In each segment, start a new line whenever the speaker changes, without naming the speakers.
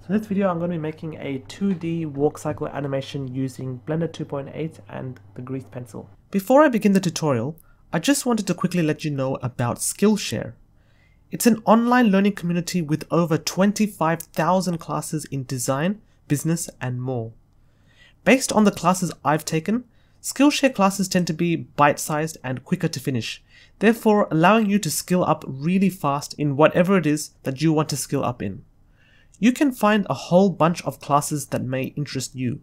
So in this video I'm going to be making a 2D walk cycle animation using Blender 2.8 and the grease pencil. Before I begin the tutorial, I just wanted to quickly let you know about Skillshare. It's an online learning community with over 25,000 classes in design, business and more. Based on the classes I've taken, Skillshare classes tend to be bite-sized and quicker to finish, therefore allowing you to skill up really fast in whatever it is that you want to skill up in. You can find a whole bunch of classes that may interest you.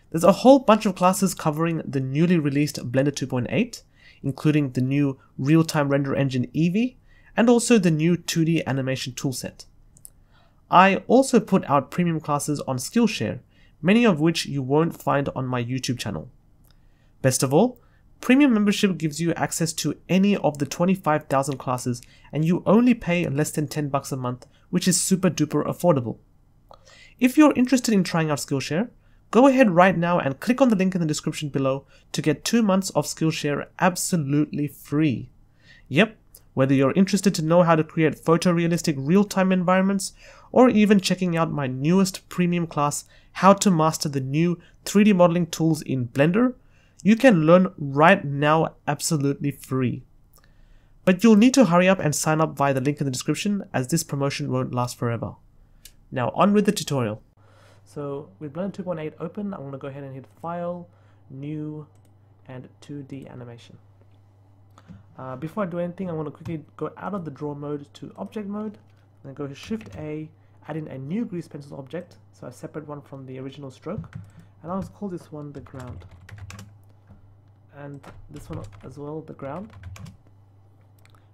There's a whole bunch of classes covering the newly released Blender 2.8, including the new real-time render engine Eevee, and also the new 2D animation toolset. I also put out premium classes on Skillshare, many of which you won't find on my YouTube channel. Best of all, premium membership gives you access to any of the 25,000 classes and you only pay less than $10 a month, which is super duper affordable. If you're interested in trying out Skillshare, go ahead right now and click on the link in the description below to get 2 months of Skillshare absolutely free. Yep, whether you're interested to know how to create photorealistic real-time environments, or even checking out my newest premium class, How to Master the New 3D Modeling Tools in Blender, you can learn right now absolutely free. But you'll need to hurry up and sign up via the link in the description, as this promotion won't last forever. Now on with the tutorial. So with Blender 2.8 open, I'm going to go ahead and hit File, New, and 2D Animation. Before I do anything, I'm going to quickly go out of the draw mode to object mode, then go to Shift A, add in a new grease pencil object, so a separate one from the original stroke, and I'll call this one the ground. And this one as well, the ground.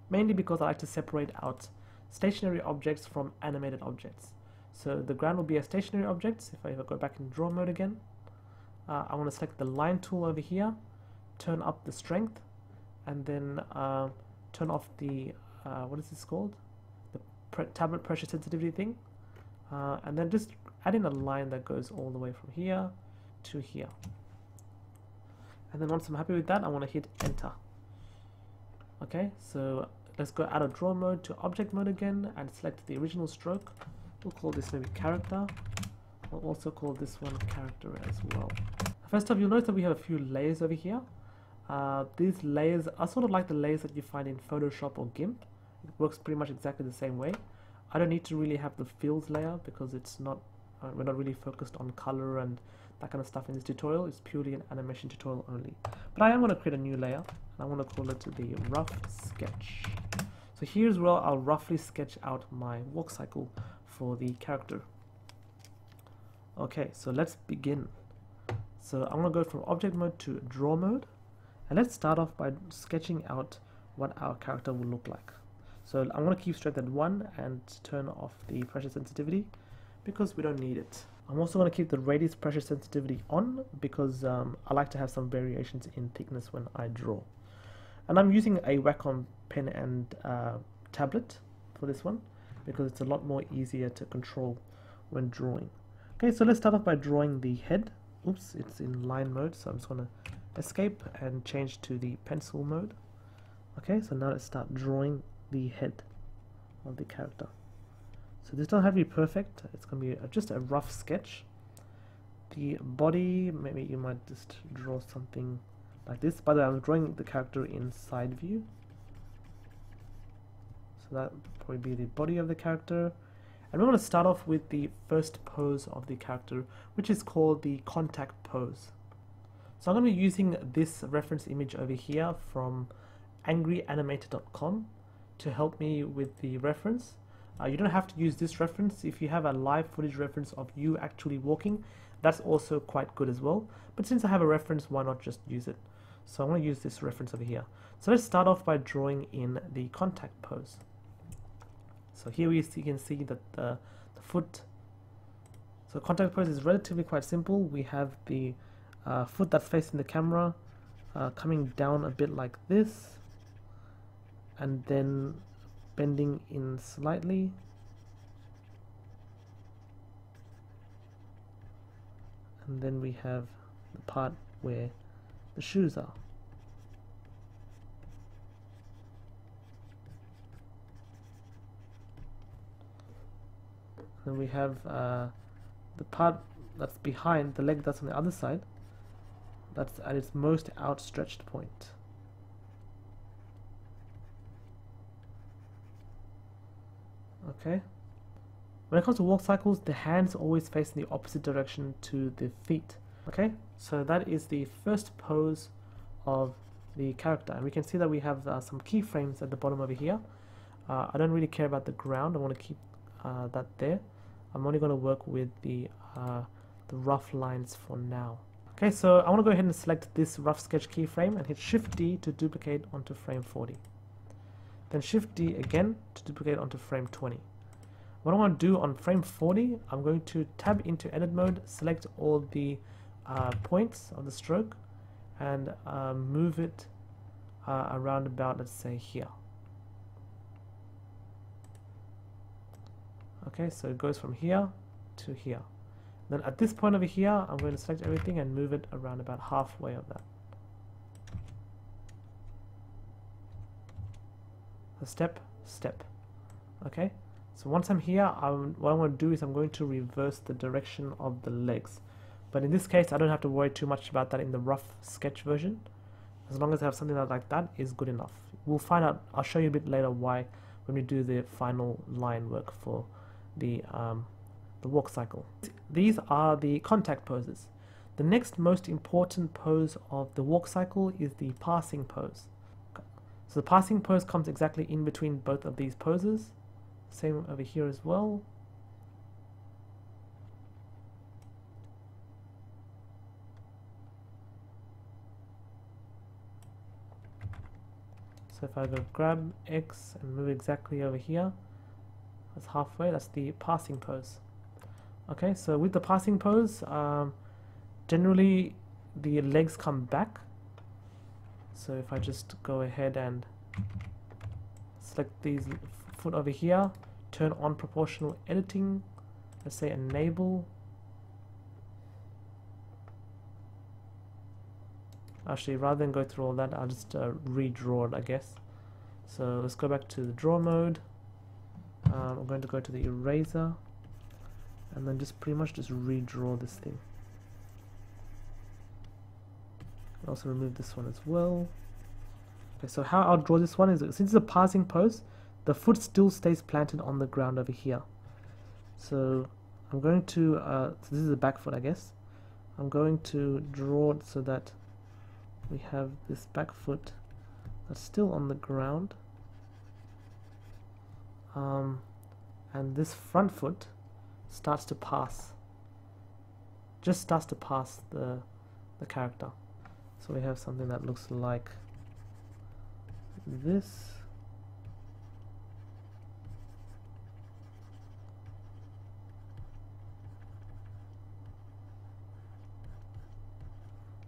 Mainly because I like to separate out stationary objects from animated objects. So the ground will be a stationary object. If I go back in draw mode again, I want to select the line tool over here, turn up the strength, and then turn off the, what is this called? The tablet pressure sensitivity thing. And then just add in a line that goes all the way from here to here. And then once I'm happy with that, I want to hit enter. Okay, so let's go out of draw mode to object mode again and select the original stroke. We'll call this maybe character. We'll also call this one character as well. First off, you'll notice that we have a few layers over here. These layers are sort of like the layers that you find in Photoshop or GIMP. It works pretty much exactly the same way. I don't need to really have the fields layer because it's not, we're not really focused on color and that kind of stuff in this tutorial. It's purely an animation tutorial only. But I am going to create a new layer, and I want to call it the rough sketch. So here's where I'll roughly sketch out my walk cycle for the character. Okay, so let's begin. So I'm going to go from object mode to draw mode, and let's start off by sketching out what our character will look like. So I'm going to keep strength at 1 and turn off the pressure sensitivity because we don't need it. I'm also going to keep the radius pressure sensitivity on because I like to have some variations in thickness when I draw. And I'm using a Wacom pen and tablet for this one because it's a lot more easier to control when drawing. Okay, so let's start off by drawing the head. Oops, it's in line mode, so I'm just going to escape and change to the pencil mode. Okay, so now let's start drawing the head of the character. So this doesn't have to be perfect, it's going to be just a rough sketch. The body, maybe you might just draw something like this. By the way, I'm drawing the character in side view. So that would probably be the body of the character. And we're going to start off with the first pose of the character, which is called the contact pose. So I'm going to be using this reference image over here from angryanimator.com to help me with the reference. You don't have to use this reference. If you have a live footage reference of you actually walking, that's also quite good as well. But since I have a reference, why not just use it? So I'm going to use this reference over here. So let's start off by drawing in the contact pose. So here you can see that the foot. So contact pose is relatively quite simple. We have the foot that's facing the camera coming down a bit like this, and then bending in slightly, and then we have the part where the shoes are. Then we have the part that's behind the leg that's on the other side, that's at its most outstretched point. Okay. When it comes to walk cycles, the hands always face in the opposite direction to the feet. Okay, so that is the first pose of the character, and we can see that we have some keyframes at the bottom over here. I don't really care about the ground. I want to keep that there. I'm only going to work with the rough lines for now. Okay, so I want to go ahead and select this rough sketch keyframe and hit Shift D to duplicate onto frame 40. Then Shift D again to duplicate onto frame 20. What I want to do on frame 40, I'm going to tab into edit mode, select all the points of the stroke, and move it around about, let's say, here. Okay, so it goes from here to here. Then at this point over here, I'm going to select everything and move it around about halfway of that. So step, step. Okay, so once I'm here, what I'm going to do is I'm going to reverse the direction of the legs. But in this case, I don't have to worry too much about that in the rough sketch version. As long as I have something like that is good enough. We'll find out, I'll show you a bit later why when we do the final line work for the walk cycle. These are the contact poses. The next most important pose of the walk cycle is the passing pose. So the passing pose comes exactly in between both of these poses. Same over here as well. So if I go grab X and move exactly over here, that's halfway, that's the passing pose. Okay, so with the passing pose, generally the legs come back. So if I just go ahead and select these foot over here, turn on proportional editing, let's say enable. Actually, rather than go through all that, I'll just redraw it, I guess. So let's go back to the draw mode. I'm going to go to the eraser and then just pretty much just redraw this thing. I'll also remove this one as well. Okay, so how I'll draw this one is, since it's a passing pose, the foot still stays planted on the ground over here. So I'm going to, so this is the back foot, I guess. I'm going to draw it so that we have this back foot that's still on the ground, and this front foot starts to pass, just starts to pass the character. So we have something that looks like this.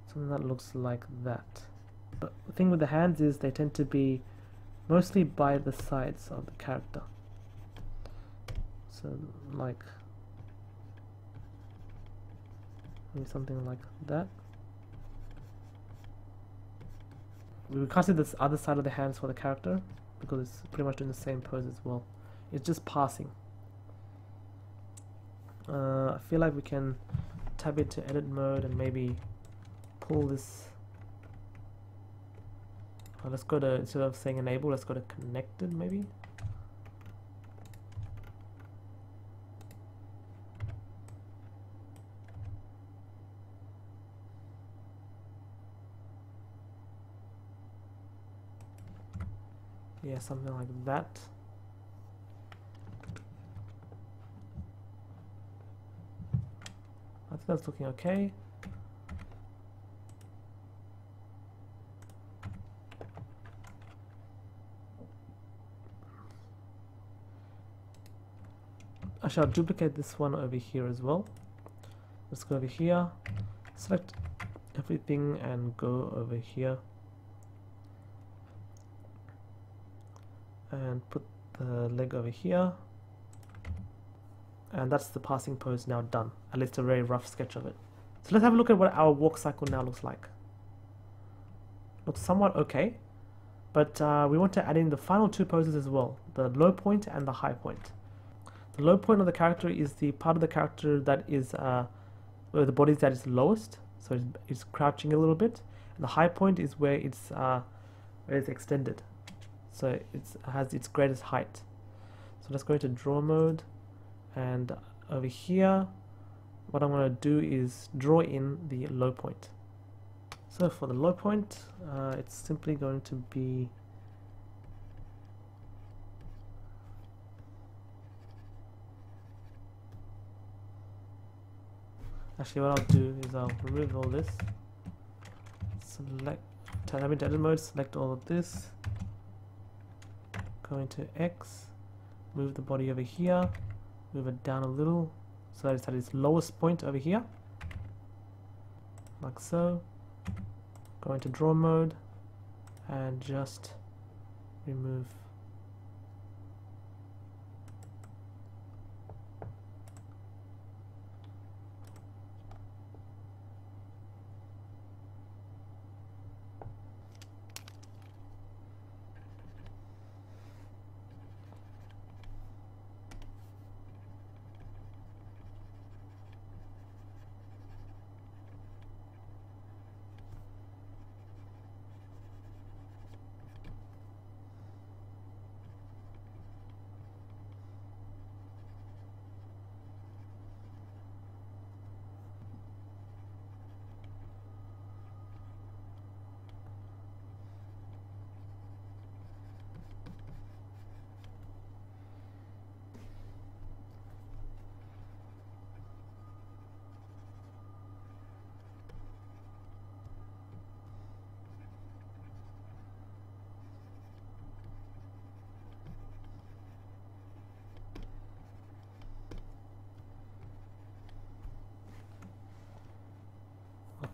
Something that looks like that. But the thing with the hands is they tend to be mostly by the sides of the character. So like maybe something like that. We can't see this other side of the hands for the character because it's pretty much doing the same pose as well. It's just passing. I feel like we can tab it to edit mode and maybe pull this. Let's go to, instead of saying enable, let's go to connected maybe. Yeah, something like that. I think that's looking okay. I shall duplicate this one over here as well. Let's go over here, select everything and go over here and put the leg over here, and that's the passing pose now done, at least a very rough sketch of it. So let's have a look at what our walk cycle now looks like. Looks somewhat okay, but we want to add in the final two poses as well, the low point and the high point. The low point of the character is the part of the character that is where the body that is lowest, so it's crouching a little bit, and the high point is where it's extended, so it has its greatest height. So let's go into draw mode, and over here what I'm going to do is draw in the low point. So for the low point, it's simply going to be actually what I'll do is I'll remove all this, select, turn into edit mode, select all of this, go into X, move the body over here, move it down a little so that it's at its lowest point over here, like so. Go into draw mode and just remove.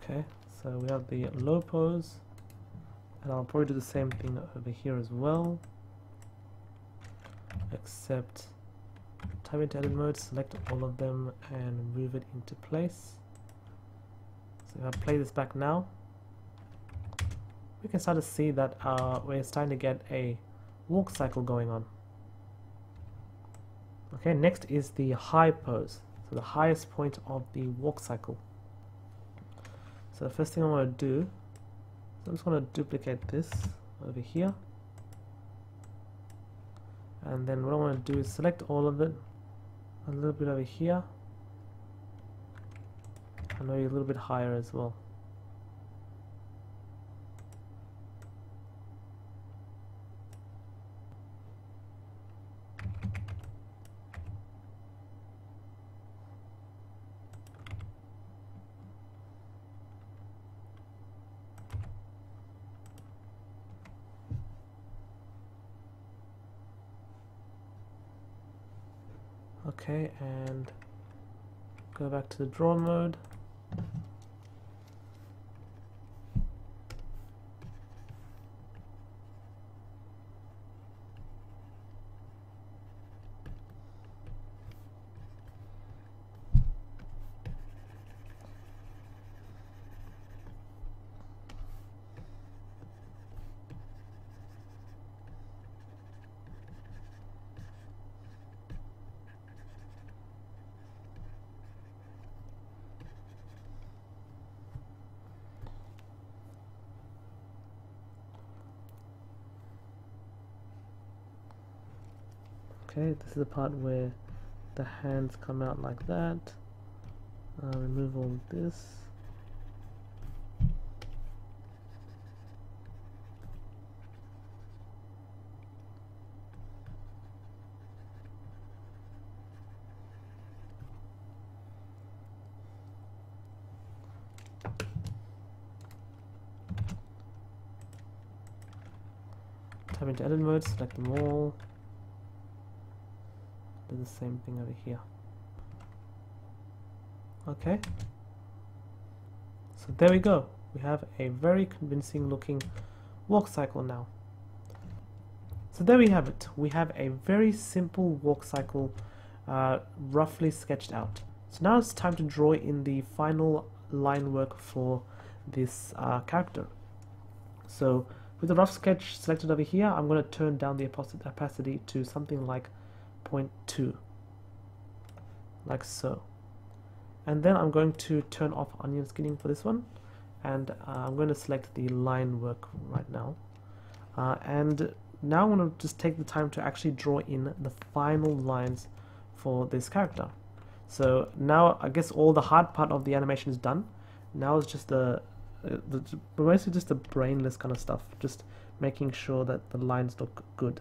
Okay, so we have the low pose, and I'll probably do the same thing over here as well, except type into edit mode, select all of them and move it into place. So if I play this back now, we can start to see that we're starting to get a walk cycle going on. Okay, next is the high pose, so the highest point of the walk cycle. So the first thing I want to do, I'm just going to duplicate this over here, and then what I want to do is select all of it, a little bit over here, and maybe a little bit higher as well. Okay, and go back to the draw mode. Okay, this is the part where the hands come out like that. Remove all of this. Type into edit mode, select them all. Do the same thing over here. Okay, so there we go. We have a very convincing looking walk cycle now. So there we have it. We have a very simple walk cycle roughly sketched out. So now it's time to draw in the final line work for this character. So with the rough sketch selected over here, I'm going to turn down the opacity to something like 0.2. like so. And then I'm going to turn off onion skinning for this one, and I'm going to select the line work right now. And now I'm going to just take the time to actually draw in the final lines for this character. So now I guess all the hard part of the animation is done. Now it's just basically just the brainless kind of stuff, just making sure that the lines look good.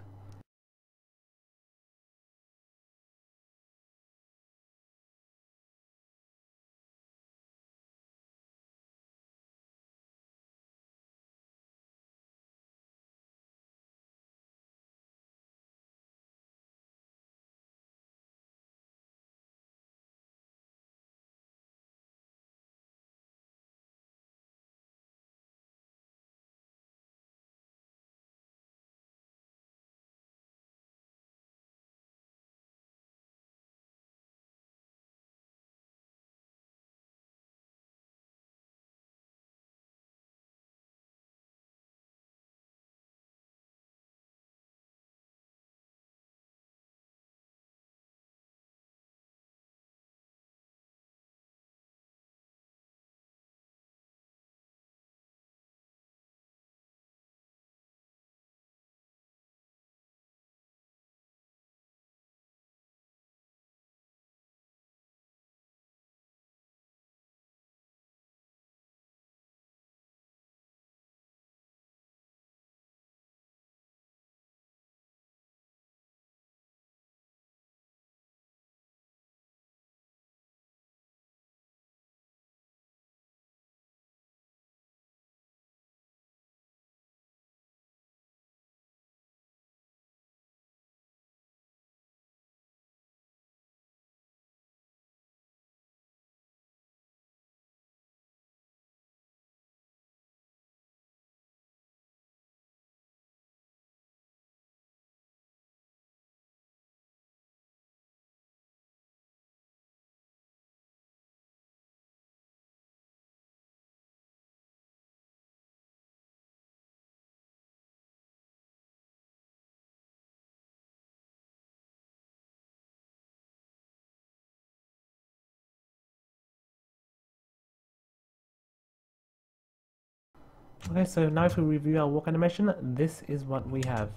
Okay, so now if we review our walk animation, this is what we have.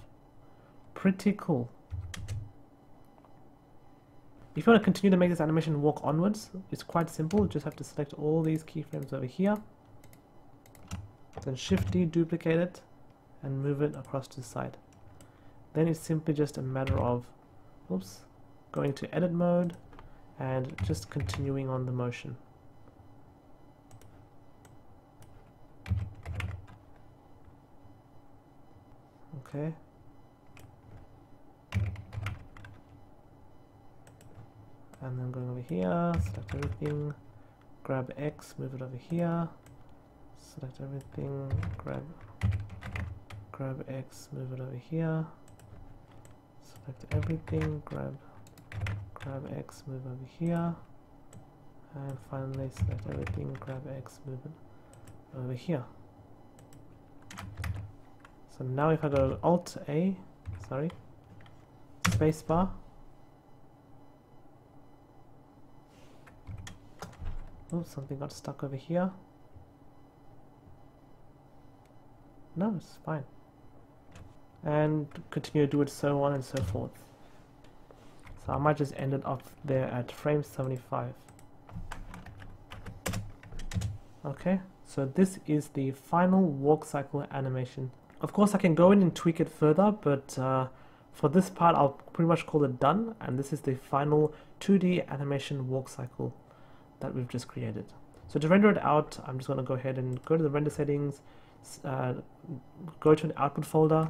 Pretty cool. If you want to continue to make this animation walk onwards, it's quite simple. You just have to select all these keyframes over here, then Shift D, duplicate it, and move it across to the side. Then it's simply just a matter of, oops, going to edit mode and just continuing on the motion. Okay. And then going over here, select everything, grab X, move it over here, select everything, grab X, move it over here, select everything, grab X, move over here, and finally select everything, grab X, move it over here. So now if I go Alt A, sorry, spacebar, oh, something got stuck over here. No, it's fine. And continue to do it so on and so forth. So I might just end it off there at frame 75. Okay, so this is the final walk cycle animation. Of course I can go in and tweak it further, but for this part I'll pretty much call it done, and this is the final 2D animation walk cycle that we've just created. So to render it out, I'm just going to go ahead and go to the render settings, go to an output folder,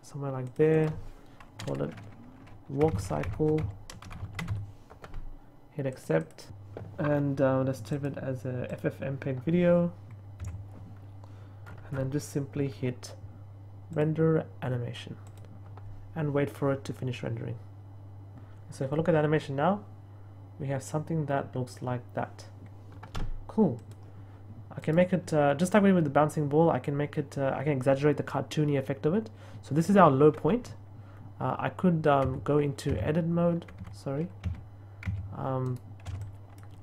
somewhere like there, call it walk cycle, hit accept, and let's save it as a FFmpeg video, and then just simply hit render animation and wait for it to finish rendering. So if I look at the animation now, we have something that looks like that. Cool. I can make it, just like we did with the bouncing ball, I can make it, I can exaggerate the cartoony effect of it. So this is our low point. I could go into edit mode, sorry. And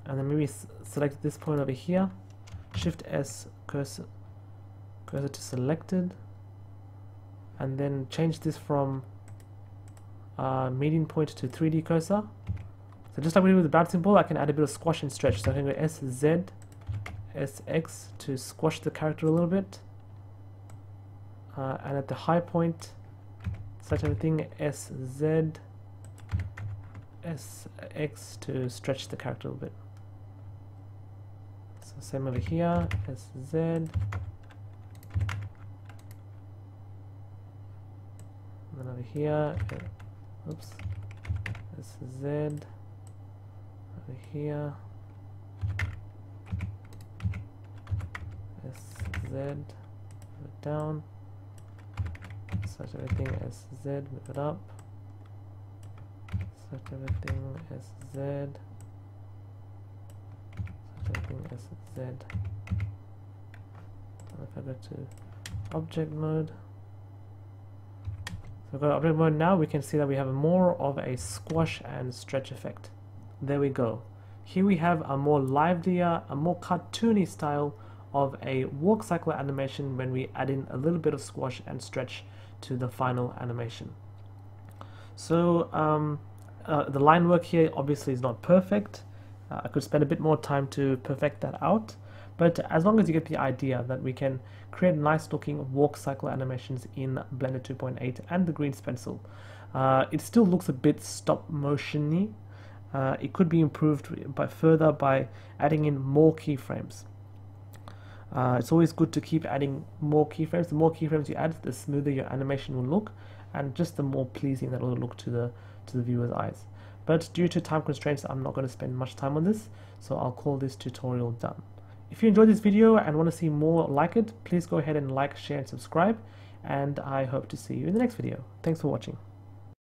then maybe select this point over here, Shift S, cursor to selected, and then change this from median point to 3D cursor. So just like we did with the bouncing ball, I can add a bit of squash and stretch. So I can go SZ, SX to squash the character a little bit. And at the high point, such everything, SZ, SX to stretch the character a little bit. So same over here, SZ. And then over here, oops, SZ. Over here, SZ, move it down, such everything SZ, move it up, such everything SZ, such everything SZ. And if I go to object mode, so go to object mode now, we can see that we have more of a squash and stretch effect. There we go. Here we have a more livelier, a more cartoony style of a walk cycle animation when we add in a little bit of squash and stretch to the final animation. So the line work here obviously is not perfect. I could spend a bit more time to perfect that out, but as long as you get the idea that we can create nice looking walk cycle animations in Blender 2.8 and the Grease pencil, it still looks a bit stop motion-y. It could be improved further by adding in more keyframes. It's always good to keep adding more keyframes. The more keyframes you add, the smoother your animation will look, and just the more pleasing that will look to the viewer's eyes. But due to time constraints, I'm not going to spend much time on this, so I'll call this tutorial done. If you enjoyed this video and want to see more like it, please go ahead and like, share, and subscribe, and I hope to see you in the next video. Thanks for watching.